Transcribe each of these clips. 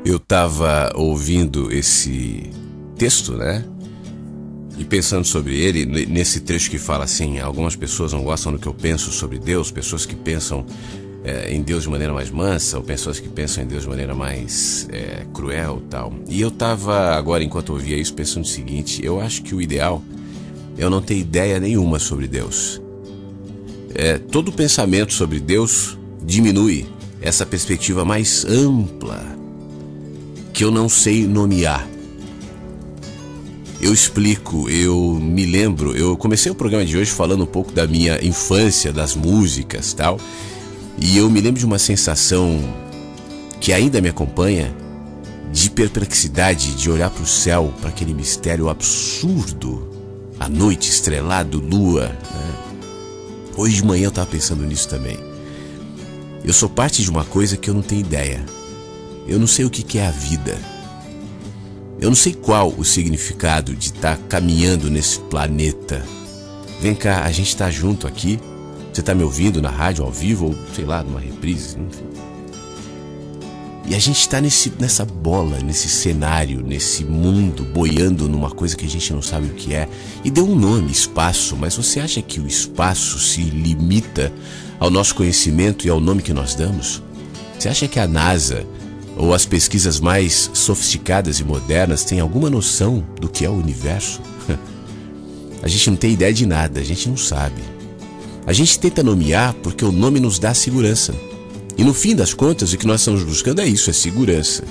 Eu estava ouvindo esse texto, né? E pensando sobre ele, nesse trecho que fala assim: algumas pessoas não gostam do que eu penso sobre Deus, pessoas que pensam em Deus de maneira mais mansa, ou pessoas que pensam em Deus de maneira mais cruel e tal. E eu estava agora, enquanto eu ouvia isso, pensando o seguinte: eu acho que o ideal é eu não ter ideia nenhuma sobre Deus. Todo pensamento sobre Deus diminui essa perspectiva mais ampla que eu não sei nomear. Eu explico, eu me lembro, eu comecei o programa de hoje falando um pouco da minha infância, das músicas e tal, e eu me lembro de uma sensação que ainda me acompanha, de perplexidade, de olhar para o céu, para aquele mistério absurdo, a noite estrelado, lua, né? Hoje de manhã eu estava pensando nisso também. Eu sou parte de uma coisa que eu não tenho ideia. Eu não sei o que é a vida. Eu não sei qual o significado de estar caminhando nesse planeta. Vem cá, a gente está junto aqui. Você está me ouvindo na rádio, ao vivo, ou sei lá, numa reprise, enfim. E a gente está nessa bola, nesse cenário, nesse mundo, boiando numa coisa que a gente não sabe o que é. E deu um nome, espaço, mas você acha que o espaço se limita ao nosso conhecimento e ao nome que nós damos? Você acha que a NASA ou as pesquisas mais sofisticadas e modernas têm alguma noção do que é o universo? A gente não tem ideia de nada, a gente não sabe. A gente tenta nomear porque o nome nos dá segurança. E no fim das contas, o que nós estamos buscando é isso, é segurança.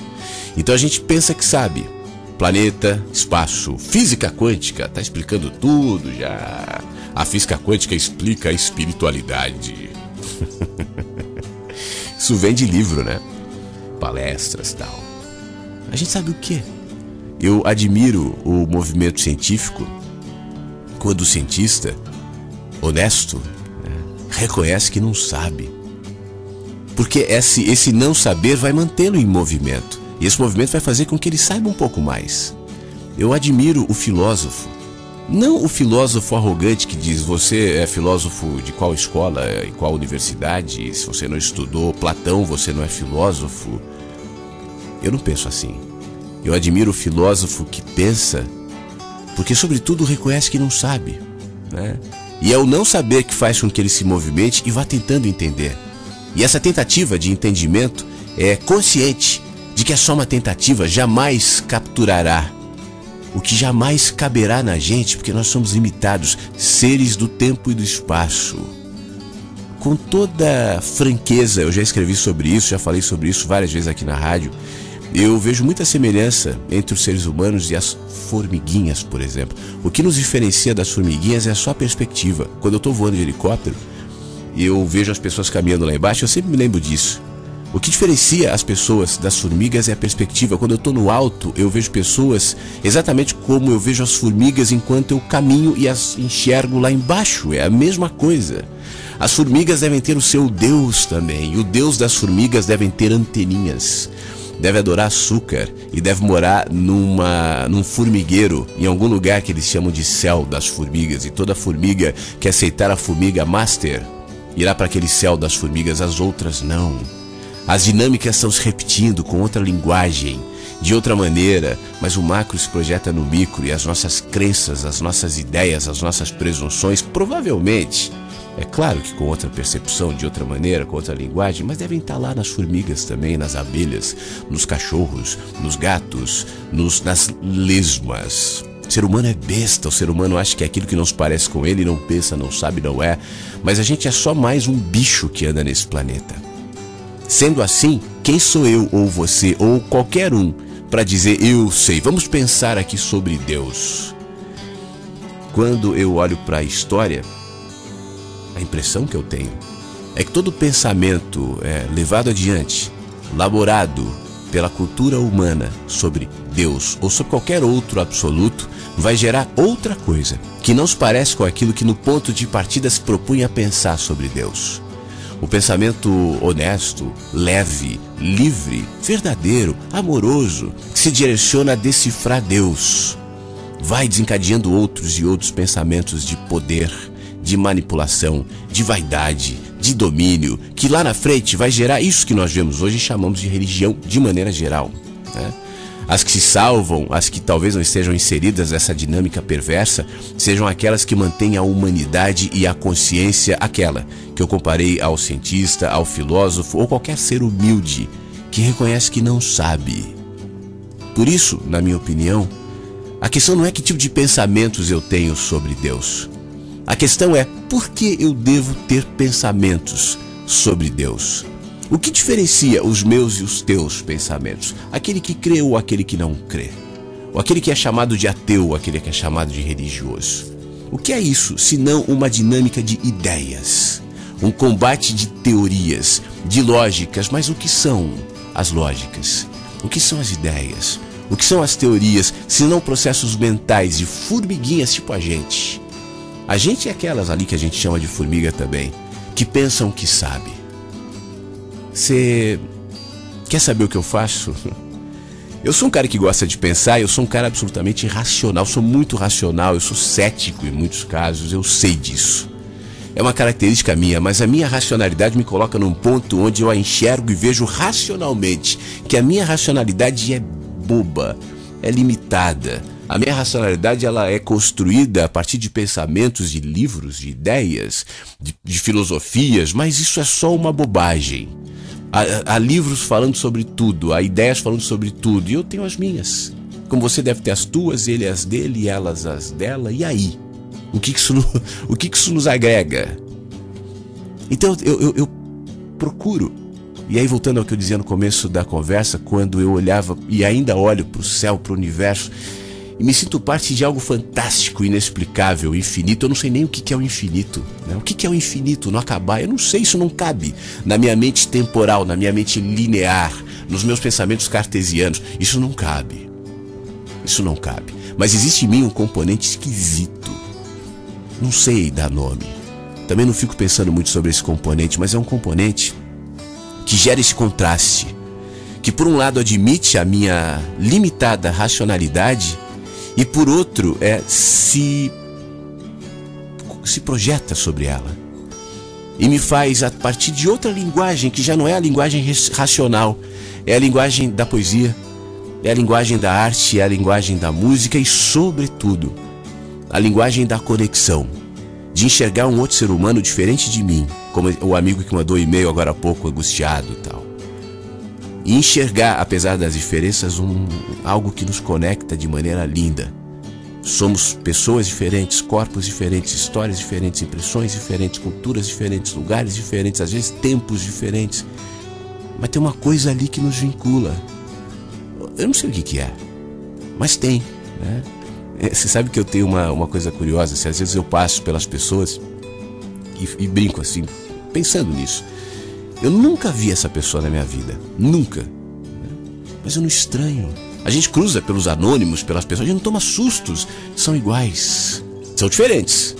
Então a gente pensa que sabe. Planeta, espaço, física quântica, tá explicando tudo já. A física quântica explica a espiritualidade. Isso vem de livro, né? Palestras e tal. A gente sabe o quê? Eu admiro o movimento científico quando o cientista honesto, né, reconhece que não sabe. Porque esse não saber vai mantê-lo em movimento. E esse movimento vai fazer com que ele saiba um pouco mais. Eu admiro o filósofo. Não o filósofo arrogante que diz: você é filósofo de qual escola e qual universidade? Se você não estudou Platão, você não é filósofo. Eu não penso assim. Eu admiro o filósofo que pensa, porque sobretudo reconhece que não sabe, né? E é o não saber que faz com que ele se movimente e vá tentando entender. E essa tentativa de entendimento é consciente de que é só uma tentativa, jamais capturará o que jamais caberá na gente, porque nós somos limitados, seres do tempo e do espaço. Com toda franqueza, eu já escrevi sobre isso, já falei sobre isso várias vezes aqui na rádio, eu vejo muita semelhança entre os seres humanos e as formiguinhas, por exemplo. O que nos diferencia das formiguinhas é só a perspectiva. Quando eu estou voando de helicóptero e eu vejo as pessoas caminhando lá embaixo, eu sempre me lembro disso. O que diferencia as pessoas das formigas é a perspectiva. Quando eu estou no alto, eu vejo pessoas exatamente como eu vejo as formigas enquanto eu caminho e as enxergo lá embaixo. É a mesma coisa. As formigas devem ter o seu Deus também. E o Deus das formigas devem ter anteninhas. Deve adorar açúcar e deve morar num formigueiro, em algum lugar que eles chamam de céu das formigas. E toda formiga que aceitar a formiga master irá para aquele céu das formigas, as outras não. As dinâmicas estão se repetindo com outra linguagem, de outra maneira, mas o macro se projeta no micro e as nossas crenças, as nossas ideias, as nossas presunções, provavelmente, é claro que com outra percepção, de outra maneira, com outra linguagem, mas devem estar lá nas formigas também, nas abelhas, nos cachorros, nos gatos, nas lesmas. O ser humano é besta, o ser humano acha que é aquilo que não se parece com ele, não pensa, não sabe, não é, mas a gente é só mais um bicho que anda nesse planeta. Sendo assim, quem sou eu ou você ou qualquer um para dizer eu sei? Vamos pensar aqui sobre Deus. Quando eu olho para a história, a impressão que eu tenho é que todo pensamento levado adiante, elaborado pela cultura humana sobre Deus ou sobre qualquer outro absoluto, vai gerar outra coisa que não se parece com aquilo que no ponto de partida se propunha a pensar sobre Deus. O pensamento honesto, leve, livre, verdadeiro, amoroso, que se direciona a decifrar Deus, vai desencadeando outros e outros pensamentos de poder, de manipulação, de vaidade, de domínio, que lá na frente vai gerar isso que nós vemos hoje e chamamos de religião de maneira geral. né? As que se salvam, as que talvez não estejam inseridas nessa dinâmica perversa, sejam aquelas que mantêm a humanidade e a consciência, aquela que eu comparei ao cientista, ao filósofo ou qualquer ser humilde que reconhece que não sabe. Por isso, na minha opinião, a questão não é que tipo de pensamentos eu tenho sobre Deus. A questão é por que eu devo ter pensamentos sobre Deus. O que diferencia os meus e os teus pensamentos? Aquele que crê ou aquele que não crê? Ou aquele que é chamado de ateu ou aquele que é chamado de religioso? O que é isso, senão uma dinâmica de ideias? Um combate de teorias, de lógicas. Mas o que são as lógicas? O que são as ideias? O que são as teorias, senão processos mentais de formiguinhas tipo a gente? A gente é aquelas ali que a gente chama de formiga também, que pensam que sabe. Você quer saber o que eu faço? Eu sou um cara que gosta de pensar, eu sou um cara absolutamente racional, sou muito racional, eu sou cético em muitos casos, eu sei disso. É uma característica minha, mas a minha racionalidade me coloca num ponto onde eu a enxergo e vejo racionalmente que a minha racionalidade é boba, é limitada. A minha racionalidade ela é construída a partir de pensamentos, de livros, de ideias, de filosofias, mas isso é só uma bobagem. Há livros falando sobre tudo, há ideias falando sobre tudo, e eu tenho as minhas. Como você deve ter as tuas, ele as dele, e elas as dela, e aí? O que isso nos agrega? Então eu procuro. E aí, voltando ao que eu dizia no começo da conversa, quando eu olhava e ainda olho para o céu, para o universo, e me sinto parte de algo fantástico, inexplicável, infinito. Eu não sei nem o que é o infinito, né? O que é o infinito? Não acabar? Eu não sei, isso não cabe na minha mente temporal, na minha mente linear, nos meus pensamentos cartesianos. Isso não cabe. Isso não cabe. Mas existe em mim um componente esquisito. Não sei dar nome. Também não fico pensando muito sobre esse componente, mas é um componente que gera esse contraste, que por um lado admite a minha limitada racionalidade e por outro se projeta sobre ela e me faz, a partir de outra linguagem que já não é a linguagem racional, é a linguagem da poesia, é a linguagem da arte, é a linguagem da música e, sobretudo, a linguagem da conexão, de enxergar um outro ser humano diferente de mim, como o amigo que mandou e-mail agora há pouco, angustiado e tal. E enxergar, apesar das diferenças, algo que nos conecta de maneira linda. Somos pessoas diferentes, corpos diferentes, histórias diferentes, impressões diferentes, culturas diferentes, lugares diferentes, às vezes tempos diferentes. Mas tem uma coisa ali que nos vincula. Eu não sei o que é, mas tem, né? Você sabe que eu tenho uma coisa curiosa, assim, às vezes eu passo pelas pessoas e brinco assim, pensando nisso. Eu nunca vi essa pessoa na minha vida, nunca, né? Mas eu não estranho. A gente cruza pelos anônimos, pelas pessoas, a gente não toma sustos. São iguais, são diferentes,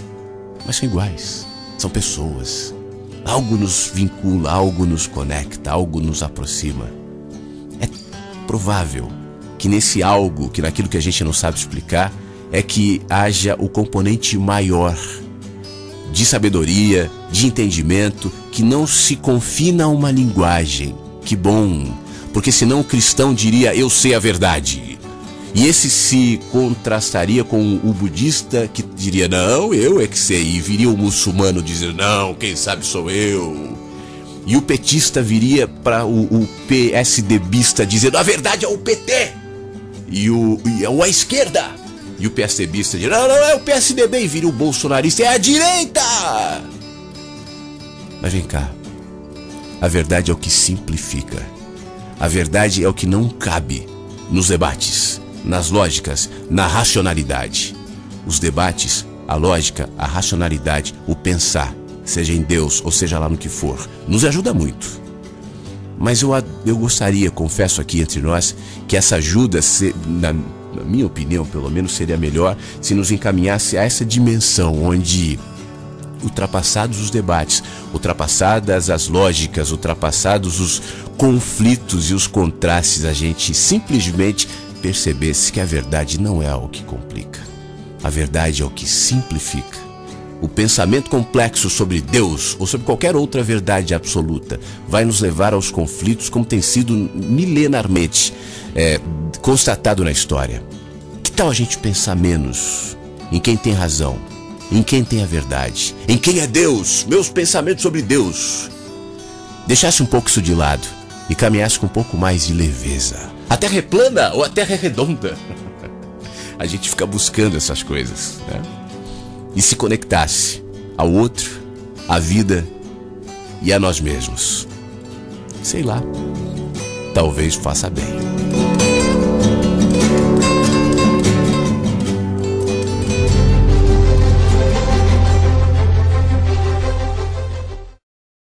mas são iguais, são pessoas. Algo nos vincula, algo nos conecta, algo nos aproxima. É provável que nesse algo, que naquilo que a gente não sabe explicar, é que haja o componente maior de sabedoria, de entendimento, que não se confina a uma linguagem. Que bom, porque senão o cristão diria, eu sei a verdade. E esse se contrastaria com o budista que diria, não, eu é que sei. E viria o muçulmano dizer, não, quem sabe sou eu. E o petista viria para o PSDBista dizendo, a verdade é o PT. E a esquerda. E o PSDBista diz, não, é o PSDB. E vira o bolsonarista, é a direita. Mas vem cá, a verdade é o que simplifica. A verdade é o que não cabe nos debates, nas lógicas, na racionalidade. Os debates, a lógica, a racionalidade, o pensar, seja em Deus ou seja lá no que for, nos ajuda muito. Mas eu gostaria, confesso aqui entre nós, que essa ajuda, na minha opinião pelo menos, seria melhor se nos encaminhasse a essa dimensão onde, ultrapassados os debates, ultrapassadas as lógicas, ultrapassados os conflitos e os contrastes, a gente simplesmente percebesse que a verdade não é algo que complica. A verdade é o que simplifica. O pensamento complexo sobre Deus ou sobre qualquer outra verdade absoluta vai nos levar aos conflitos como tem sido milenarmente. constatado na história. Que tal a gente pensar menos em quem tem razão, em quem tem a verdade, em quem é Deus, meus pensamentos sobre Deus? Deixasse um pouco isso de lado e caminhasse com um pouco mais de leveza. A Terra é plana ou a Terra é redonda? A gente fica buscando essas coisas, né? E se conectasse ao outro, à vida e a nós mesmos. Sei lá, talvez faça bem.